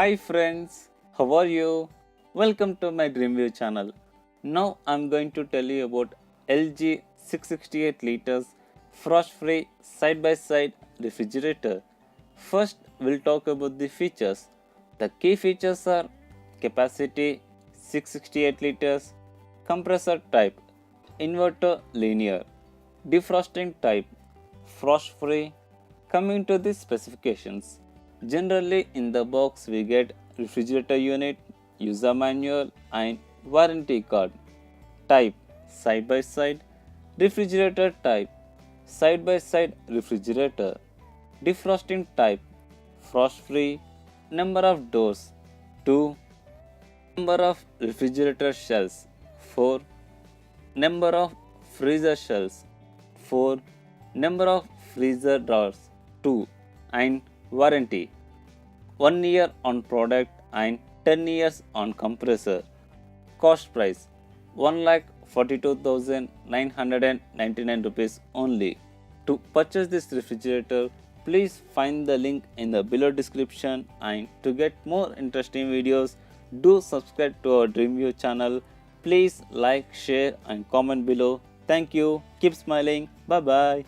Hi friends, how are you? Welcome to my Dreamview channel. Now I'm going to tell you about LG 668 liters frost-free side-by-side refrigerator. First, we'll talk about the features. The key features are capacity 668 liters, compressor type, inverter linear, defrosting type, frost-free. Coming to the specifications. Generally in the box we get refrigerator unit, user manual and warranty card. Type side by side, refrigerator type side by side refrigerator, defrosting type frost free, number of doors 2, number of refrigerator shelves 4, number of freezer shelves 4, number of freezer drawers 2, and warranty 1 year on product and 10 years on compressor. Cost price 1,42,999 rupees only. To purchase this refrigerator, please find the link in the below description, and to get more interesting videos, do subscribe to our Dreamview channel. Please like, share and comment below. Thank you. Keep smiling. Bye bye.